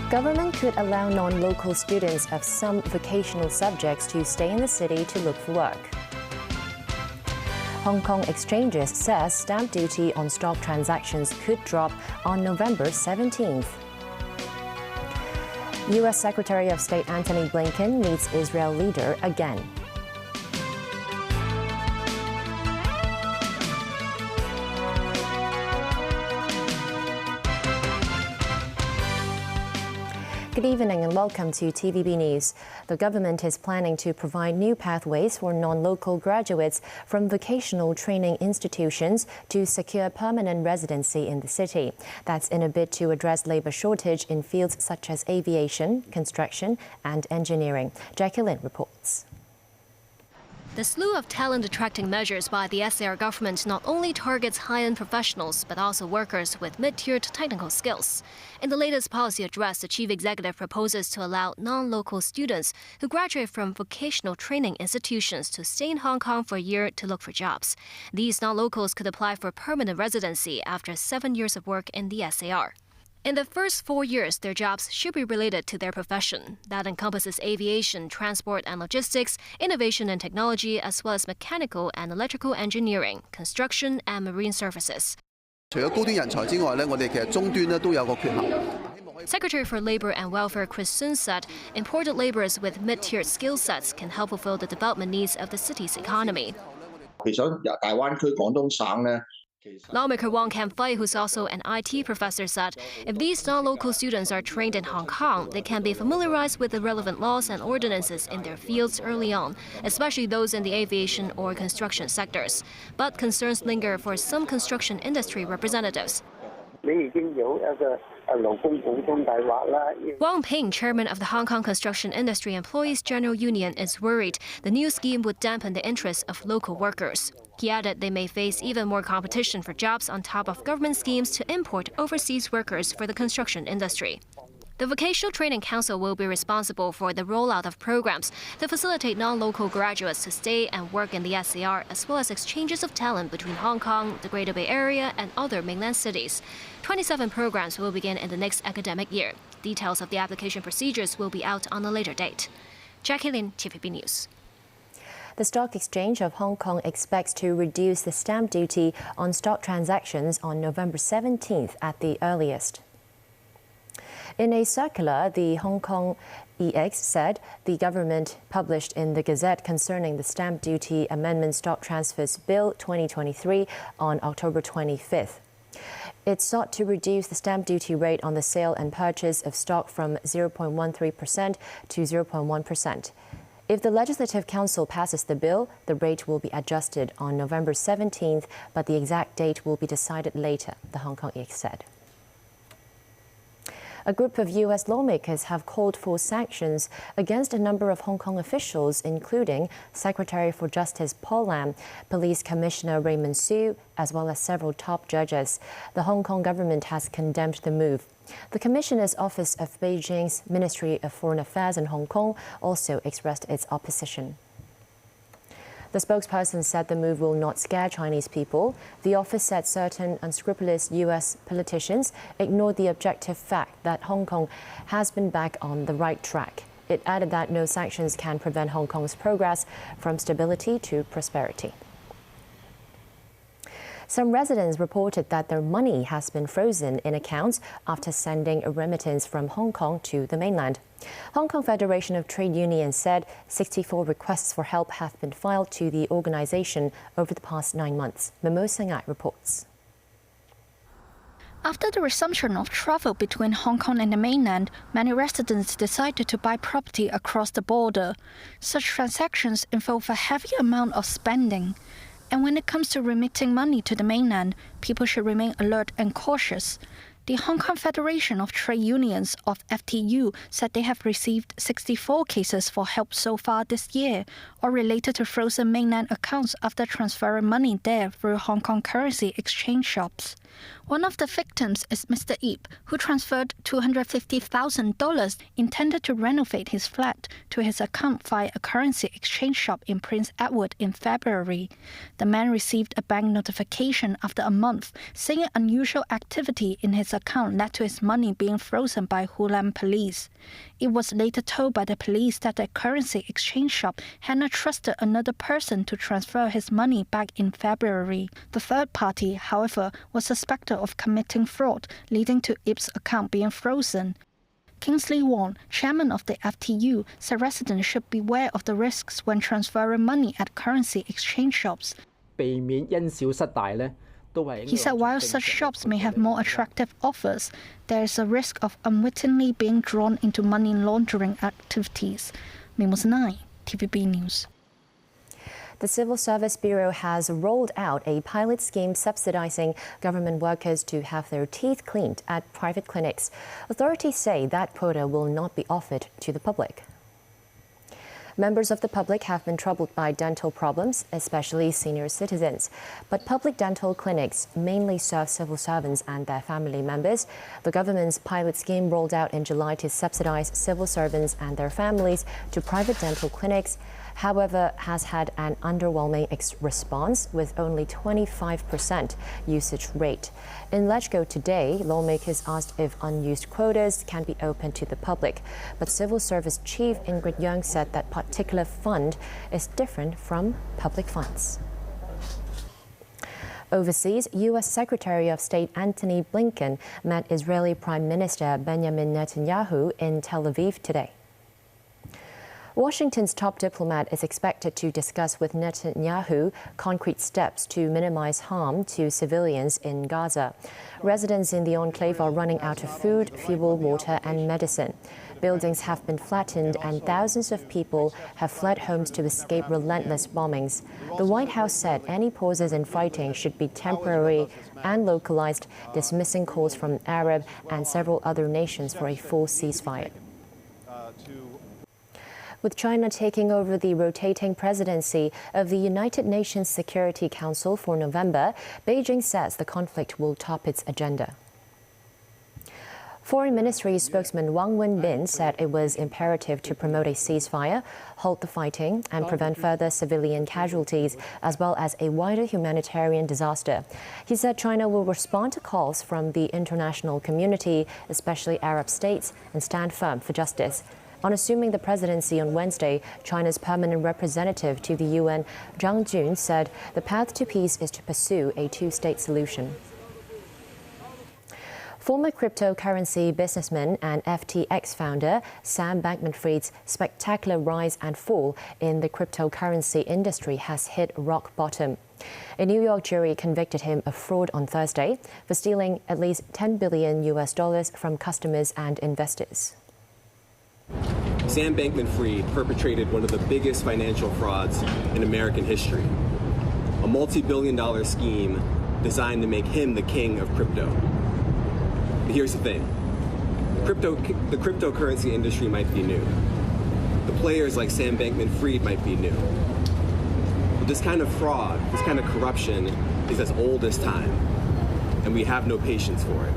Government could allow non-local students of some vocational subjects to stay in the city to look for work. Hong Kong Exchanges says stamp duty on stock transactions could drop on November 17th. U.S. Secretary of State Antony Blinken meets Israel leader again. Good evening and welcome to TVB News. The government is planning to provide new pathways for non-local graduates from vocational training institutions to secure permanent residency in the city. That's in a bid to address labour shortage in fields such as aviation, construction and engineering. Jackie Lin reports. The slew of talent-attracting measures by the SAR government not only targets high-end professionals, but also workers with mid-tiered technical skills. In the latest policy address, the chief executive proposes to allow non-local students who graduate from vocational training institutions to stay in Hong Kong for a year to look for jobs. These non-locals could apply for permanent residency after 7 years of work in the SAR. In the first 4 years, their jobs should be related to their profession. That encompasses aviation, transport and logistics, innovation and technology, as well as mechanical and electrical engineering, construction and marine services. Secretary for Labour and Welfare Chris Sun said imported labourers with mid-tiered skill sets can help fulfill the development needs of the city's economy. Lawmaker Wong Kam-fai, who's also an IT professor, said if these non-local students are trained in Hong Kong, they can be familiarized with the relevant laws and ordinances in their fields early on, especially those in the aviation or construction sectors. But concerns linger for some construction industry representatives. Wang Ping, chairman of the Hong Kong Construction Industry Employees General Union, is worried the new scheme would dampen the interests of local workers. He added they may face even more competition for jobs on top of government schemes to import overseas workers for the construction industry. The Vocational Training Council will be responsible for the rollout of programs to facilitate non-local graduates to stay and work in the SAR, as well as exchanges of talent between Hong Kong, the Greater Bay Area, and other mainland cities. 27 programs will begin in the next academic year. Details of the application procedures will be out on a later date. Jackie Lin, TVB News. The Stock Exchange of Hong Kong expects to reduce the stamp duty on stock transactions on November 17th at the earliest. In a circular, the Hong Kong EX said the government published in the Gazette concerning the Stamp Duty Amendment Stock Transfers Bill 2023 on October 25th. It sought to reduce the stamp duty rate on the sale and purchase of stock from 0.13% to 0.1%. If the Legislative Council passes the bill, the rate will be adjusted on November 17th, but the exact date will be decided later, the Hong Kong EX said. A group of U.S. lawmakers have called for sanctions against a number of Hong Kong officials, including Secretary for Justice Paul Lam, Police Commissioner Raymond Su, as well as several top judges. The Hong Kong government has condemned the move. The Commissioner's Office of Beijing's Ministry of Foreign Affairs in Hong Kong also expressed its opposition. The spokesperson said the move will not scare Chinese people. The office said certain unscrupulous U.S. politicians ignored the objective fact that Hong Kong has been back on the right track. It added that no sanctions can prevent Hong Kong's progress from stability to prosperity. Some residents reported that their money has been frozen in accounts after sending a remittance from Hong Kong to the mainland. Hong Kong Federation of Trade Unions said 64 requests for help have been filed to the organization over the past 9 months. Memo Sangai reports. After the resumption of travel between Hong Kong and the mainland, many residents decided to buy property across the border. Such transactions involve a heavy amount of spending. And when it comes to remitting money to the mainland, people should remain alert and cautious. The Hong Kong Federation of Trade Unions of FTU said they have received 64 cases for help so far this year, all related to frozen mainland accounts after transferring money there through Hong Kong currency exchange shops. One of the victims is Mr. Ip, who transferred $250,000 intended to renovate his flat to his account via a currency exchange shop in Prince Edward in February. The man received a bank notification after a month saying unusual activity in his account led to his money being frozen by Hunan police. It was later told by the police that the currency exchange shop had not trusted another person to transfer his money back in February. The third party, however, was suspected of committing fraud, leading to Ip's account being frozen. Kingsley Wong, chairman of the FTU, said residents should beware of the risks when transferring money at currency exchange shops. He said while such shops may have more attractive offers, there is a risk of unwittingly being drawn into money laundering activities. Memos 9, TVB News. The Civil Service Bureau has rolled out a pilot scheme subsidizing government workers to have their teeth cleaned at private clinics. Authorities say that quota will not be offered to the public. Members of the public have been troubled by dental problems, especially senior citizens. But public dental clinics mainly serve civil servants and their family members. The government's pilot scheme rolled out in July to subsidize civil servants and their families to private dental clinics, however, has had an underwhelming response with only 25% usage rate. In Let's Go today, lawmakers asked if unused quotas can be opened to the public. But Civil Service Chief Ingrid Yeung said that particular fund is different from public funds. Overseas, U.S. Secretary of State Antony Blinken met Israeli Prime Minister Benjamin Netanyahu in Tel Aviv today. Washington's top diplomat is expected to discuss with Netanyahu concrete steps to minimize harm to civilians in Gaza. Residents in the enclave are running out of food, fuel, water, and medicine. Buildings have been flattened and thousands of people have fled homes to escape relentless bombings. The White House said any pauses in fighting should be temporary and localized, dismissing calls from Arab and several other nations for a full ceasefire. With China taking over the rotating presidency of the United Nations Security Council for November, Beijing says the conflict will top its agenda. Foreign Ministry spokesman Wang Wenbin said it was imperative to promote a ceasefire, halt the fighting, and prevent further civilian casualties, as well as a wider humanitarian disaster. He said China will respond to calls from the international community, especially Arab states, and stand firm for justice. On assuming the presidency on Wednesday, China's permanent representative to the UN, Zhang Jun, said the path to peace is to pursue a two-state solution. Former cryptocurrency businessman and FTX founder Sam Bankman-Fried's spectacular rise and fall in the cryptocurrency industry has hit rock bottom. A New York jury convicted him of fraud on Thursday for stealing at least $10 billion from customers and investors. Sam Bankman-Fried perpetrated one of the biggest financial frauds in American history, a multi-billion-dollar scheme designed to make him the king of crypto. But here's the thing. The cryptocurrency industry might be new. The players like Sam Bankman-Fried might be new. But this kind of fraud, this kind of corruption is as old as time, and we have no patience for it.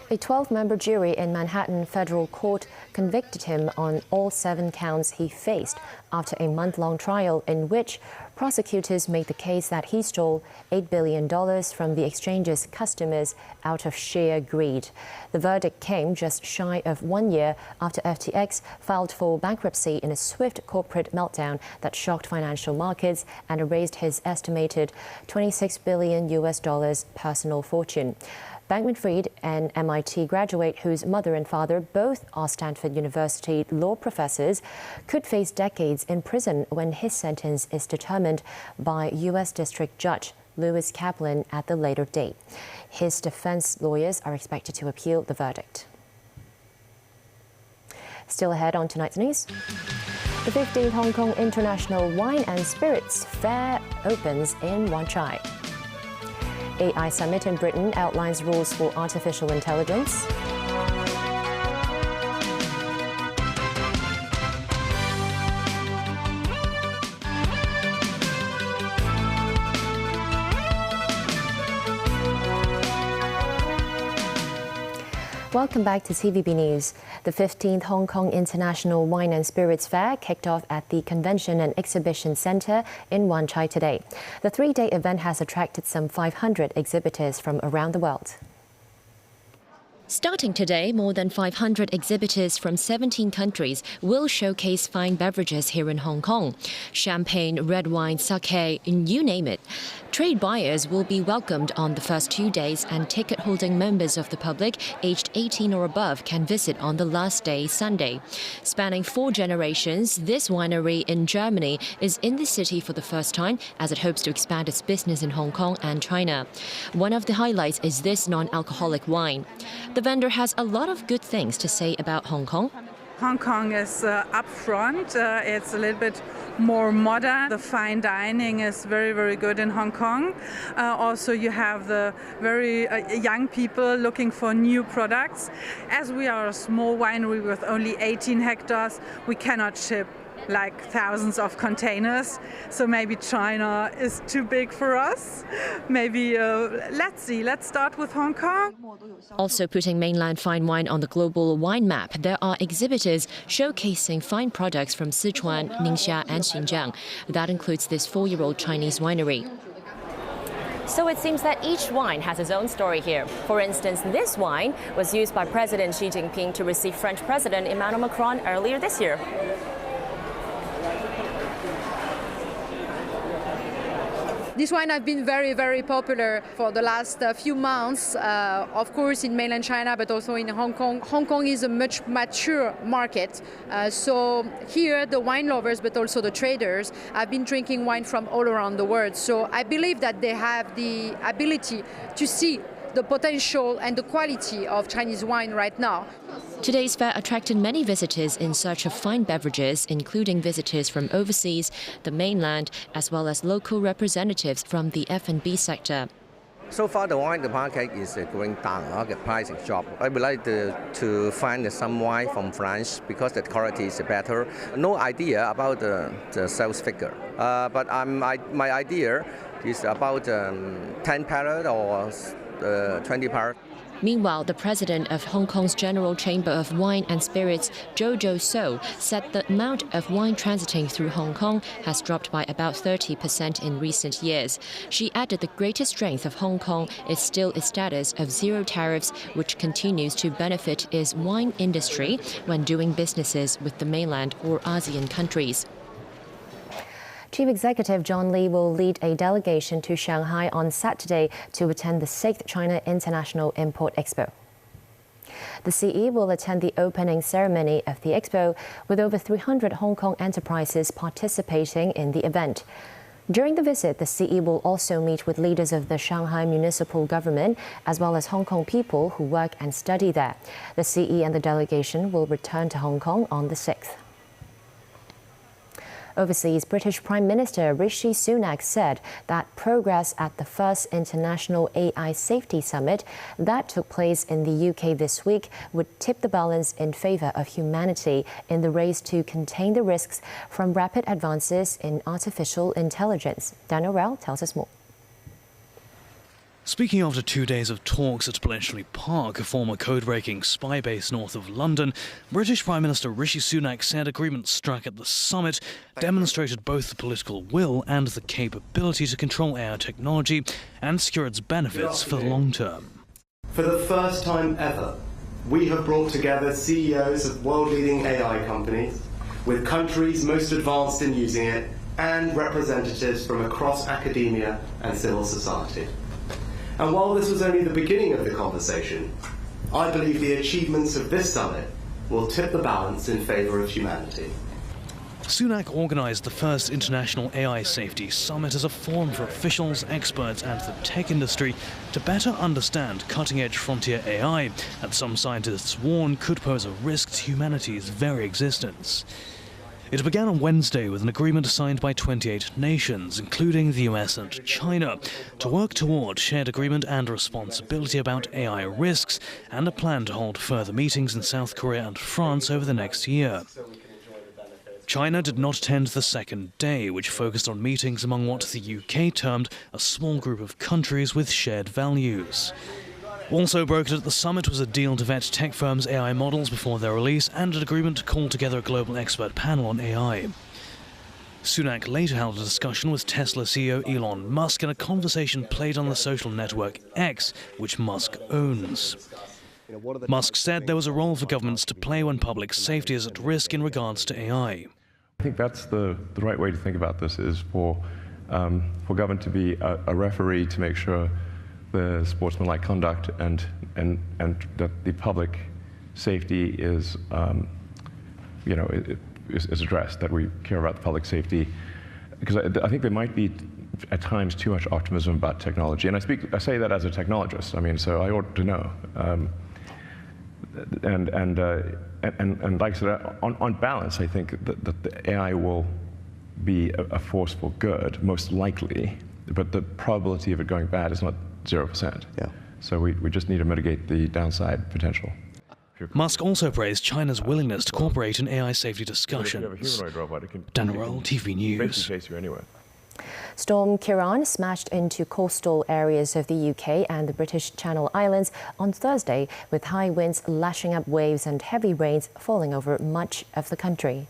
A 12-member jury in Manhattan federal court convicted him on all 7 counts he faced after a month-long trial in which prosecutors made the case that he stole $8 billion from the exchange's customers out of sheer greed. The verdict came just shy of 1 year after FTX filed for bankruptcy in a swift corporate meltdown that shocked financial markets and erased his estimated $26 billion personal fortune. Bankman-Fried, an MIT graduate whose mother and father both are Stanford University law professors, could face decades in prison when his sentence is determined by U.S. District Judge Lewis Kaplan at the later date. His defense lawyers are expected to appeal the verdict. Still ahead on tonight's news. The 15th Hong Kong International Wine and Spirits Fair opens in Wan Chai. AI Summit in Britain outlines rules for artificial intelligence. Welcome back to TVB News. The 15th Hong Kong International Wine and Spirits Fair kicked off at the Convention and Exhibition Centre in Wan Chai today. The three-day event has attracted some 500 exhibitors from around the world. Starting today, more than 500 exhibitors from 17 countries will showcase fine beverages here in Hong Kong. Champagne, red wine, sake, you name it. Trade buyers will be welcomed on the first 2 days, and ticket-holding members of the public aged 18 or above can visit on the last day, Sunday. Spanning 4 generations, this winery in Germany is in the city for the first time as it hopes to expand its business in Hong Kong and China. One of the highlights is this non-alcoholic wine. The vendor has a lot of good things to say about Hong Kong. Hong Kong is up front. It's a little bit more modern. The fine dining is very, very good in Hong Kong. Also, you have the very young people looking for new products. As we are a small winery with only 18 hectares, we cannot ship like thousands of containers, so maybe China is too big for us. Maybe let's start with Hong Kong. Also putting mainland fine wine on the global wine map, there are exhibitors showcasing fine products from Sichuan, Ningxia and Xinjiang. That includes this 4-year-old Chinese winery. So it seems that each wine has its own story here. For instance, this wine was used by President Xi Jinping to receive French President Emmanuel Macron earlier this year. This wine has been very, very popular for the last few months, of course in mainland China, but also in Hong Kong. Hong Kong is a much mature market, so here the wine lovers, but also the traders, have been drinking wine from all around the world. So I believe that they have the ability to see the potential and the quality of Chinese wine right now. Today's fair attracted many visitors in search of fine beverages, including visitors from overseas, the mainland, as well as local representatives from the F&B sector. So far, the wine, the market is going down, the price is dropped. I would like to find some wine from France because the quality is better. No idea about the sales figure, but my idea is about 10 pallet or 20 pallet. Meanwhile, the president of Hong Kong's General Chamber of Wine and Spirits, Jojo So, said the amount of wine transiting through Hong Kong has dropped by about 30% in recent years. She added the greatest strength of Hong Kong is still its status of zero tariffs, which continues to benefit its wine industry when doing businesses with the mainland or ASEAN countries. Chief Executive John Lee will lead a delegation to Shanghai on Saturday to attend the 6th China International Import Expo. The CE will attend the opening ceremony of the Expo, with over 300 Hong Kong enterprises participating in the event. During the visit, the CE will also meet with leaders of the Shanghai municipal government, as well as Hong Kong people who work and study there. The CE and the delegation will return to Hong Kong on the 6th. Overseas, British Prime Minister Rishi Sunak said that progress at the first International AI Safety Summit that took place in the UK this week would tip the balance in favour of humanity in the race to contain the risks from rapid advances in artificial intelligence. Daniel Rao tells us more. Speaking after 2 days of talks at Bletchley Park, a former code-breaking spy base north of London, British Prime Minister Rishi Sunak said agreements struck at the summit demonstrated both the political will and the capability to control AI technology and secure its benefits for the long term. For the first time ever, we have brought together CEOs of world-leading AI companies with countries most advanced in using it and representatives from across academia and civil society. And while this was only the beginning of the conversation, I believe the achievements of this summit will tip the balance in favour of humanity. Sunak organised the first International AI Safety Summit as a forum for officials, experts and the tech industry to better understand cutting-edge frontier AI that some scientists warn could pose a risk to humanity's very existence. It began on Wednesday with an agreement signed by 28 nations, including the US and China, to work toward shared agreement and responsibility about AI risks, and a plan to hold further meetings in South Korea and France over the next year. China did not attend the second day, which focused on meetings among what the UK termed a small group of countries with shared values. Also brokered at the summit was a deal to vet tech firms' AI models before their release and an agreement to call together a global expert panel on AI. Sunak later held a discussion with Tesla CEO Elon Musk in a conversation played on the social network X, which Musk owns. Musk said there was a role for governments to play when public safety is at risk in regards to AI. I think that's the right way to think about this, is for government to be a referee to make sure the sportsmanlike conduct and that the public safety is, is addressed, that we care about the public safety. Because I think there might be at times too much optimism about technology, and I say that as a technologist. I mean, so I ought to know. And like I said, on balance, I think that the AI will be a force for good, most likely, but the probability of it going bad is not 0%. Yeah. So we just need to mitigate the downside potential. Musk also praised China's willingness to cooperate in AI safety discussions. Dan Roll, TV News. Storm Kiran smashed into coastal areas of the UK and the British Channel Islands on Thursday, with high winds lashing up waves and heavy rains falling over much of the country.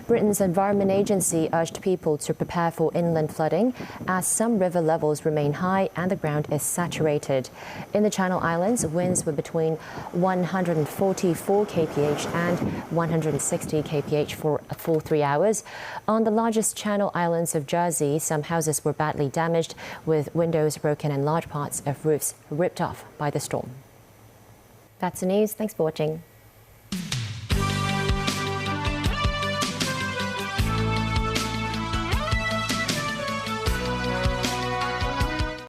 Britain's Environment Agency urged people to prepare for inland flooding as some river levels remain high and the ground is saturated. In the Channel Islands, winds were between 144 kph and 160 kph for a full 3 hours. On the largest Channel Islands of Jersey, some houses were badly damaged, with windows broken and large parts of roofs ripped off by the storm. That's the news. Thanks for watching.